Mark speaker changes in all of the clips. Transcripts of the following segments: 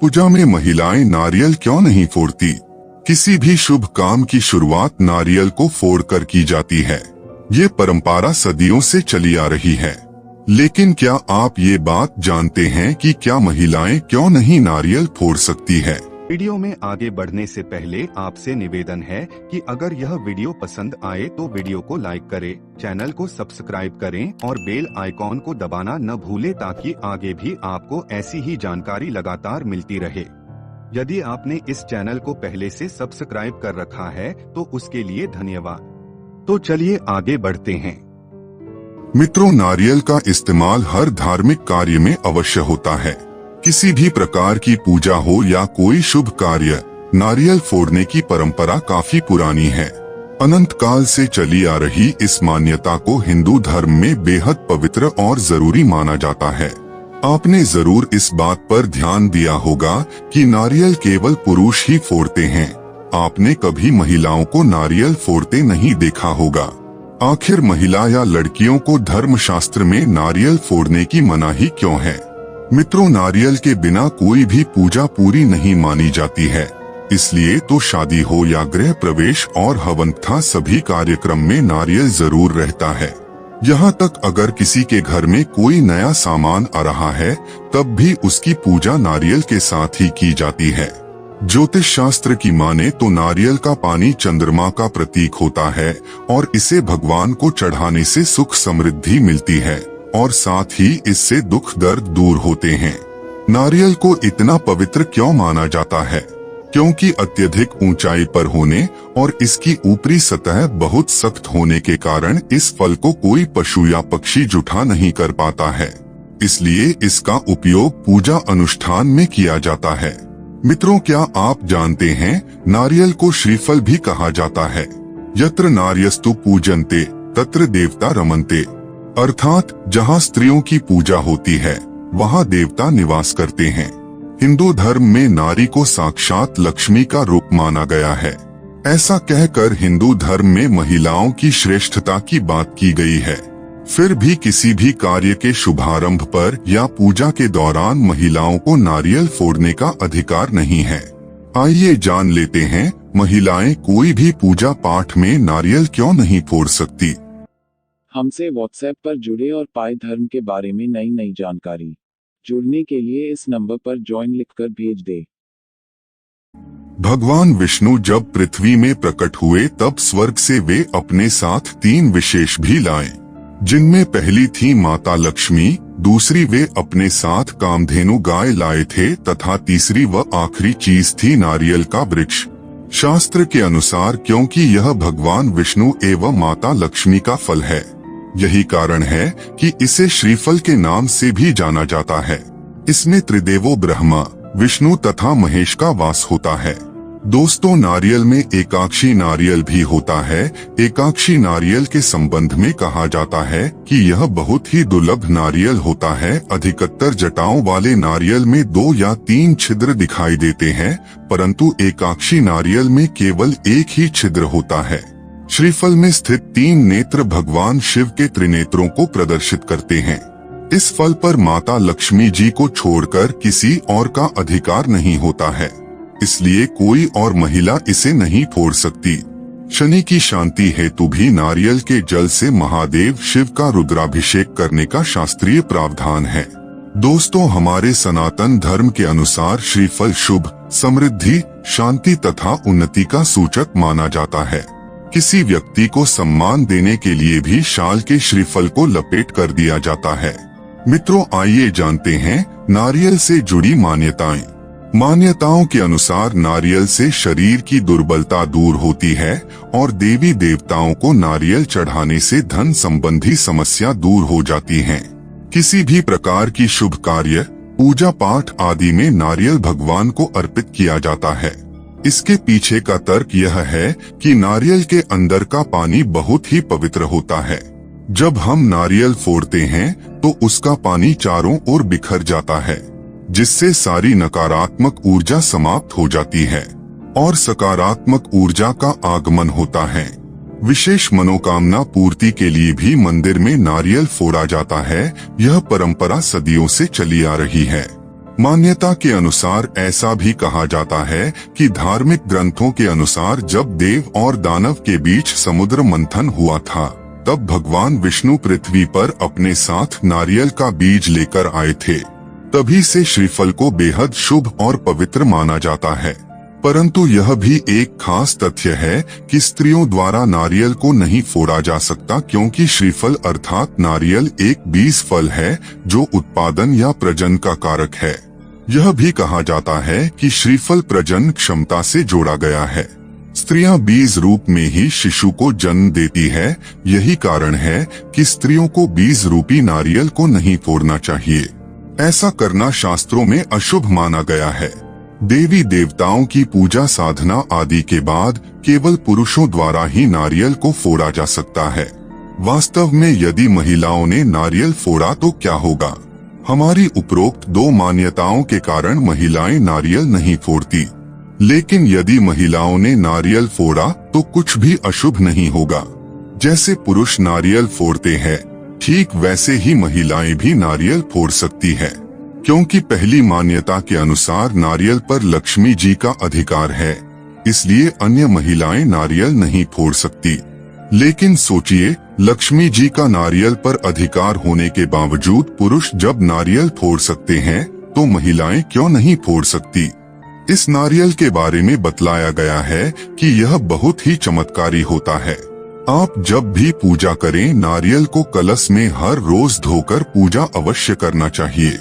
Speaker 1: पूजा में महिलाएं नारियल क्यों नहीं फोड़ती? किसी भी शुभ काम की शुरुआत नारियल को फोड़कर की जाती है। ये परंपरा सदियों से चली आ रही है। लेकिन क्या आप ये बात जानते हैं कि क्या महिलाएं क्यों नहीं नारियल फोड़ सकती है?
Speaker 2: वीडियो में आगे बढ़ने से पहले आपसे निवेदन है कि अगर यह वीडियो पसंद आए तो वीडियो को लाइक करें, चैनल को सब्सक्राइब करें और बेल आइकॉन को दबाना न भूलें ताकि आगे भी आपको ऐसी ही जानकारी लगातार मिलती रहे। यदि आपने इस चैनल को पहले से सब्सक्राइब कर रखा है तो उसके लिए धन्यवाद। तो चलिए आगे बढ़ते हैं।
Speaker 1: मित्रों, नारियल का इस्तेमाल हर धार्मिक कार्य में अवश्य होता है। किसी भी प्रकार की पूजा हो या कोई शुभ कार्य, नारियल फोड़ने की परंपरा काफी पुरानी है। अनंत काल से चली आ रही इस मान्यता को हिंदू धर्म में बेहद पवित्र और जरूरी माना जाता है। आपने जरूर इस बात पर ध्यान दिया होगा कि नारियल केवल पुरुष ही फोड़ते हैं। आपने कभी महिलाओं को नारियल फोड़ते नहीं देखा होगा। आखिर महिला या लड़कियों को धर्मशास्त्र में नारियल फोड़ने की मनाही क्यों है? मित्रों, नारियल के बिना कोई भी पूजा पूरी नहीं मानी जाती है। इसलिए तो शादी हो या गृह प्रवेश और हवन तथा सभी कार्यक्रम में नारियल जरूर रहता है। यहाँ तक अगर किसी के घर में कोई नया सामान आ रहा है तब भी उसकी पूजा नारियल के साथ ही की जाती है। ज्योतिष शास्त्र की माने तो नारियल का पानी चंद्रमा का प्रतीक होता है और इसे भगवान को चढ़ाने से सुख समृद्धि मिलती है और साथ ही इससे दुख दर्द दूर होते हैं। नारियल को इतना पवित्र क्यों माना जाता है? क्योंकि अत्यधिक ऊंचाई पर होने और इसकी ऊपरी सतह बहुत सख्त होने के कारण इस फल को कोई पशु या पक्षी जुठा नहीं कर पाता है। इसलिए इसका उपयोग पूजा अनुष्ठान में किया जाता है। मित्रों, क्या आप जानते हैं नारियल को श्रीफल भी कहा जाता है? यत्र नार्यस्तु पूजन्ते तत्र देवता रमन्ते, अर्थात जहाँ स्त्रियों की पूजा होती है वहाँ देवता निवास करते हैं। हिंदू धर्म में नारी को साक्षात लक्ष्मी का रूप माना गया है। ऐसा कहकर हिंदू धर्म में महिलाओं की श्रेष्ठता की बात की गई है। फिर भी किसी भी कार्य के शुभारंभ पर या पूजा के दौरान महिलाओं को नारियल फोड़ने का अधिकार नहीं है। आइए जान लेते हैं महिलाएं कोई भी पूजा पाठ में नारियल क्यों नहीं फोड़ सकती।
Speaker 3: हमसे व्हाट्सएप पर जुड़े और पाए धर्म के बारे में नई जानकारी। जुड़ने के लिए इस नंबर पर ज्वाइन लिखकर भेज दे।
Speaker 1: भगवान विष्णु जब पृथ्वी में प्रकट हुए तब स्वर्ग से वे अपने साथ 3 विशेष भी लाए, जिनमें पहली थी माता लक्ष्मी, दूसरी वे अपने साथ कामधेनु गाय लाए थे तथा तीसरी व आखिरी चीज थी नारियल का वृक्ष। शास्त्र के अनुसार क्योंकि यह भगवान विष्णु एवं माता लक्ष्मी का फल है, यही कारण है कि इसे श्रीफल के नाम से भी जाना जाता है। इसमें त्रिदेवो ब्रह्मा, विष्णु तथा महेश का वास होता है। दोस्तों, नारियल में एकाक्षी नारियल भी होता है। एकाक्षी नारियल के संबंध में कहा जाता है कि यह बहुत ही दुर्लभ नारियल होता है। अधिकतर जटाओं वाले नारियल में 2 या 3 छिद्र दिखाई देते हैं, परंतु एकाक्षी नारियल में केवल एक ही छिद्र होता है। श्रीफल में स्थित 3 नेत्र भगवान शिव के त्रिनेत्रों को प्रदर्शित करते हैं। इस फल पर माता लक्ष्मी जी को छोड़कर किसी और का अधिकार नहीं होता है, इसलिए कोई और महिला इसे नहीं फोड़ सकती। शनि की शांति हेतु भी नारियल के जल से महादेव शिव का रुद्राभिषेक करने का शास्त्रीय प्रावधान है। दोस्तों, हमारे सनातन धर्म के अनुसार श्रीफल शुभ, समृद्धि, शांति तथा उन्नति का सूचक माना जाता है। किसी व्यक्ति को सम्मान देने के लिए भी शाल के श्रीफल को लपेट कर दिया जाता है। मित्रों, आइए जानते हैं नारियल से जुड़ी मान्यताएं। मान्यताओं के अनुसार नारियल से शरीर की दुर्बलता दूर होती है और देवी देवताओं को नारियल चढ़ाने से धन संबंधी समस्या दूर हो जाती हैं। किसी भी प्रकार की शुभ कार्य, पूजा पाठ आदि में नारियल भगवान को अर्पित किया जाता है। इसके पीछे का तर्क यह है कि नारियल के अंदर का पानी बहुत ही पवित्र होता है। जब हम नारियल फोड़ते हैं तो उसका पानी चारों ओर बिखर जाता है, जिससे सारी नकारात्मक ऊर्जा समाप्त हो जाती है और सकारात्मक ऊर्जा का आगमन होता है। विशेष मनोकामना पूर्ति के लिए भी मंदिर में नारियल फोड़ा जाता है। यह परंपरा सदियों से चली आ रही है। मान्यता के अनुसार ऐसा भी कहा जाता है कि धार्मिक ग्रंथों के अनुसार जब देव और दानव के बीच समुद्र मंथन हुआ था, तब भगवान विष्णु पृथ्वी पर अपने साथ नारियल का बीज लेकर आए थे। तभी से श्रीफल को बेहद शुभ और पवित्र माना जाता है। परंतु यह भी एक खास तथ्य है कि स्त्रियों द्वारा नारियल को नहीं फोड़ा जा सकता, क्योंकि श्रीफल अर्थात नारियल एक बीज फल है जो उत्पादन या प्रजनन का कारक है। यह भी कहा जाता है कि श्रीफल प्रजनन क्षमता से जोड़ा गया है। स्त्रियां बीज रूप में ही शिशु को जन्म देती है। यही कारण है कि स्त्रियों को बीज रूपी नारियल को नहीं फोड़ना चाहिए। ऐसा करना शास्त्रों में अशुभ माना गया है। देवी देवताओं की पूजा साधना आदि के बाद केवल पुरुषों द्वारा ही नारियल को फोड़ा जा सकता है। वास्तव में यदि महिलाओं ने नारियल फोड़ा तो क्या होगा? हमारी उपरोक्त दो मान्यताओं के कारण महिलाएं नारियल नहीं फोड़ती, लेकिन यदि महिलाओं ने नारियल फोड़ा तो कुछ भी अशुभ नहीं होगा। जैसे पुरुष नारियल फोड़ते हैं, ठीक वैसे ही महिलाएं भी नारियल फोड़ सकती है, क्योंकि पहली मान्यता के अनुसार नारियल पर लक्ष्मी जी का अधिकार है, इसलिए अन्य महिलाएं नारियल नहीं फोड़ सकती। लेकिन सोचिए, लक्ष्मी जी का नारियल पर अधिकार होने के बावजूद पुरुष जब नारियल फोड़ सकते हैं तो महिलाएं क्यों नहीं फोड़ सकती? इस नारियल के बारे में बतलाया गया है कि यह बहुत ही चमत्कारी होता है। आप जब भी पूजा करें, नारियल को कलश में हर रोज धोकर पूजा अवश्य करना चाहिए।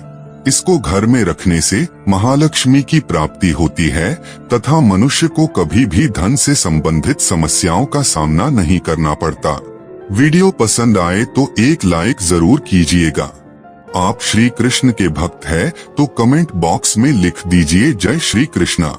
Speaker 1: इसको घर में रखने से महालक्ष्मी की प्राप्ति होती है तथा मनुष्य को कभी भी धन से संबंधित समस्याओं का सामना नहीं करना पड़ता। वीडियो पसंद आए तो एक लाइक जरूर कीजिएगा। आप श्री कृष्ण के भक्त हैं तो कमेंट बॉक्स में लिख दीजिए जय श्री कृष्णा।